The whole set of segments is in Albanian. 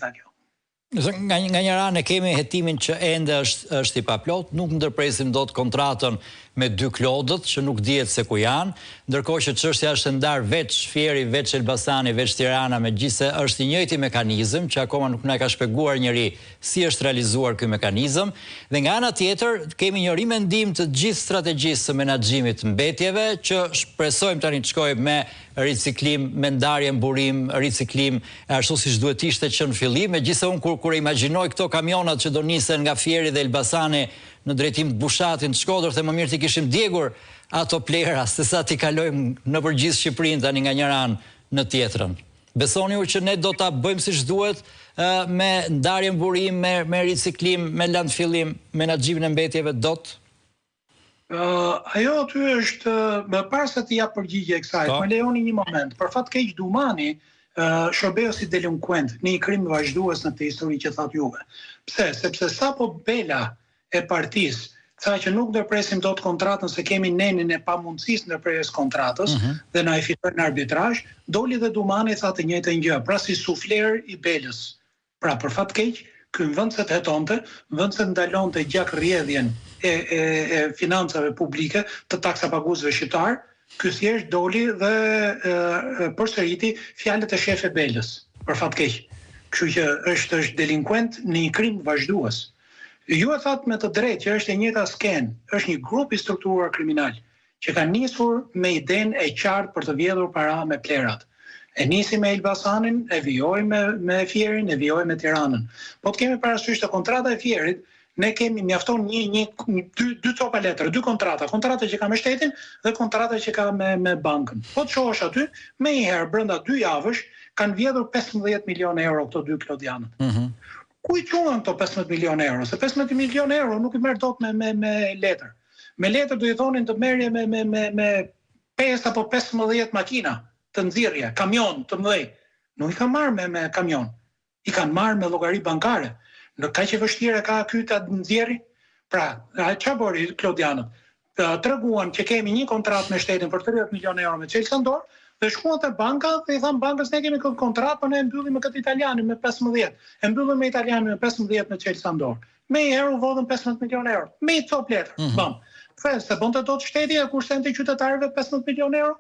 tha kjo. Nga një ranë kemi hetimin që ende është i paplot, nuk ndërpresim dot kontratën me dy klodët që nuk dihet se ku janë, ndërkohë që çështja është ndarë veç Fieri, veç Elbasani, veç Tirana, megjithëse është i njëjti mekanizëm që akoma nuk na ka shpjeguar njëri si është realizuar ky mekanizëm, dhe nga ana tjetër kemi një rimendim të gjithë strategjisë së menaxhimit të mbetjeve që shpresojmë tani të shkojë me riciklim, me ndarje mburim, riciklim ashtu siç duhet ishte që në fillim, megjithëse unë kur imagjinoj këto kamionat që do nisen nga Fieri dhe Elbasani në drejtim të Bushatin të Shkodër, dhe më mirë t'i kishim djegur ato plera, sesa t'i kalojmë në përgjithë Shqipërinë tani nga njëra anë në tjetrën. Besoni u që ne do ta bëjmë siç duhet me ndarje mburim, me riciklim, me landfillim, menaxhimin e mbetjeve dot? Ajo aty është, më parë se të jap përgjigje kësaj, më lejoni një moment. Për fat keq Dumani shërbeu si delinkuent në një krim vazhdues në këtë histori që thatë juve. Pse? Sepse sapo Bela e partisë tha që nuk ndërpresim dot kontratën se kemi nenin e pamundësisë ndërprerjes kontratës dhe na e fitoi në arbitrazh, doli dhe Dumani tha të njëjtën gjë, pra si sufler i Belës. Pra për fat keq, ky në vend se të hetonte, në vend se ndalonte gjak rrjedhjen e financave publike të taksapaguesve shqiptar, ky thjesht doli dhe përsëriti fjalët e shefit Belës, për fat keq. Kështu që është delinkuent në një krim vazhdues. Ju e thatë me të drejtë që është e njëjta skenë, është një grup i strukturuar kriminal që ka nisur me idenë e qartë për të vjedhur para me plerat. E nisi me Elbasanin, e vijoi me Fierin, e vijoi me Tiranën. Po të kemi parasysh të kontrata e Fierit, ne kemi mjafton dy copa letra, dy kontrata që ka me shtetin dhe kontrata që ka me bankën. Po të shohësh aty, me një herë brenda 2 javësh kanë vjedhur 15 milion euro këto dy klodianët. Ku i quhen këto 15 milion euro? Se 15 milion euro nuk i merr dot me letër. Me letër do i thonin të merrje me 5 apo 15 makina të nxirrje, kamion të mëdhej. Nuk i kanë marrë me kamion. I kanë marrë me llogari bankare. Në kaq e vështirë ka ky ta nxjerrë. Pra, çfarë bëri klodianët? Treguan që kemi një kontratë me shtetin për 30 milion euro me Chelsea Andor, dhe shkuan te banka dhe i thanë bankës ne kemi këtë kontratë, por ne e mbyllim me këtë italianin me 15. E mbyllim me italianin me 15 me Chelsea Andor. Me një herë u vodhën 15 milion euro. Me një copë letër. Bam. Se bonte dot shteti e kursen të qytetarëve 15 milion euro.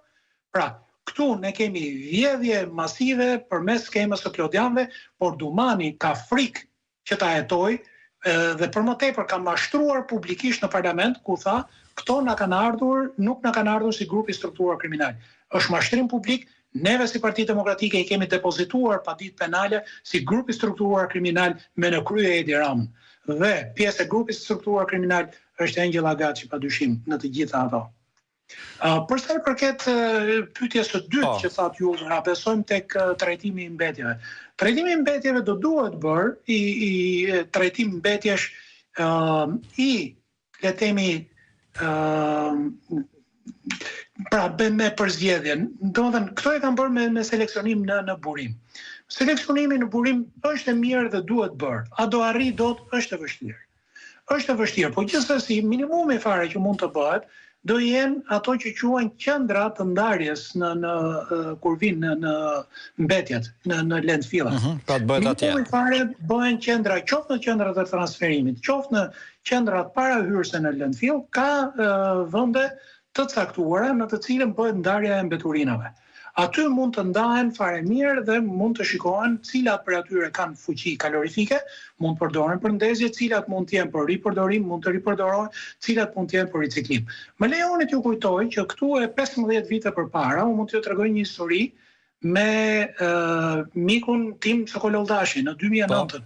Pra, këtu ne kemi vjedhje masive përmes skemës së klodianëve, por Dumani ka frikë që ta hetojë dhe për më tepër ka mashtruar publikisht në parlament ku tha këto na kanë ardhur, nuk na kanë ardhur si grup i strukturuar kriminal. Është mashtrim publik, neve si Parti Demokratike i kemi depozituar pa ditë penale si grup i strukturuar kriminal me në krye Edi Ramën. Dhe pjesë e grupit strukturuar kriminal është Angela Gaci padyshim në të gjitha ato. Për sa i përket pyetjes së dytë që thatë ju, na besojmë tek trajtimi i mbetjeve. Trajtimi i mbetjeve do duhet bërë i trajtim mbetjesh i le të themi pra me përzgjedhjen. Domethënë këto e kanë bërë me seleksionim në burim. Seleksionimi në burim është e mirë dhe duhet bërë. A do arri dot është e vështirë. Është e vështirë, por gjithsesi minimumi fare që mund të bëhet do jenë ato që quhen qendra të ndarjes kur vinë në mbetjet, në landfillat. Pra të bëhet atje. Minimumi fare bëhen qendra, qoftë në qendrat e transferimit, qoftë në qendrat parahyrëse në landfill, ka vende të caktuara në të cilën bëhet ndarja e mbeturinave. Aty mund të ndahen fare mirë dhe mund të shikohen cilat për atyre kanë fuqi kalorifike, mund përdoren për ndezje, cilat mund të jenë për ripërdorim, mund të ripërdorohen, cilat mund të jenë për riciklim. Më lejoni t'ju kujtoj që këtu e 15 vite përpara, unë mund t'ju tregoj një histori me mikun tim Sokololdashi në 2009.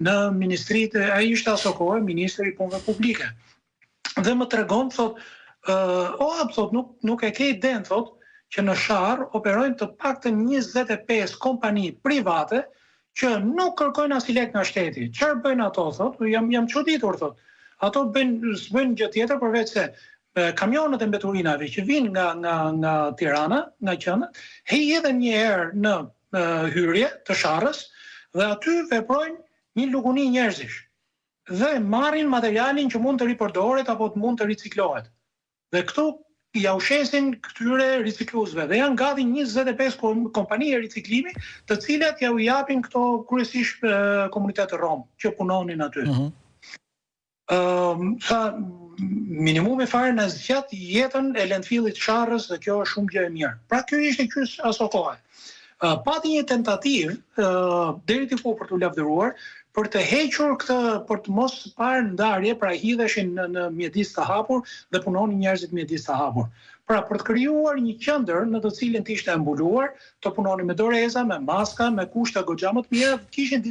Në ministritë, ai ishte aso kohë ministri i punëve publike. Dhe më tregon thot, thot nuk e ke iden thot që në Sharr operojnë të paktën 25 kompani private që nuk kërkojnë as i lek nga shteti. Çfarë bëjnë ato thot? Jam çuditur thot. Ato bëjnë gjë tjetër përveç se kamionët e mbeturinave që vinë nga Tirana, nga qendra, hedhen një herë në hyrje të Sharrës dhe aty veprojnë një luguni njerëzish. Dhe marrin materialin që mund të ripërdoret apo të mund të riciklohet. Dhe këtu ja ushesin këtyre ricikluesve dhe janë gati 25 kompani e riciklimi, të cilat ja u japin këto kryesisht komunitetet rom që punonin aty. Sa minimumi fare në zgjat jetën e lëndfillit Sharrës dhe kjo është shumë gjë e mirë. Pra kjo ishte qysh aso kohë. Pati një tentativë deri diku për t'u lavdëruar, për të hequr këtë, për të mos parë ndarje, pra hidheshin në mjedis të hapur dhe punonin njerëzit mjedis të hapur. Pra për të krijuar një qendër në të cilin të ishte mbuluar, të punonin me doreza, me maska, me kushte goxha më të mira, kishin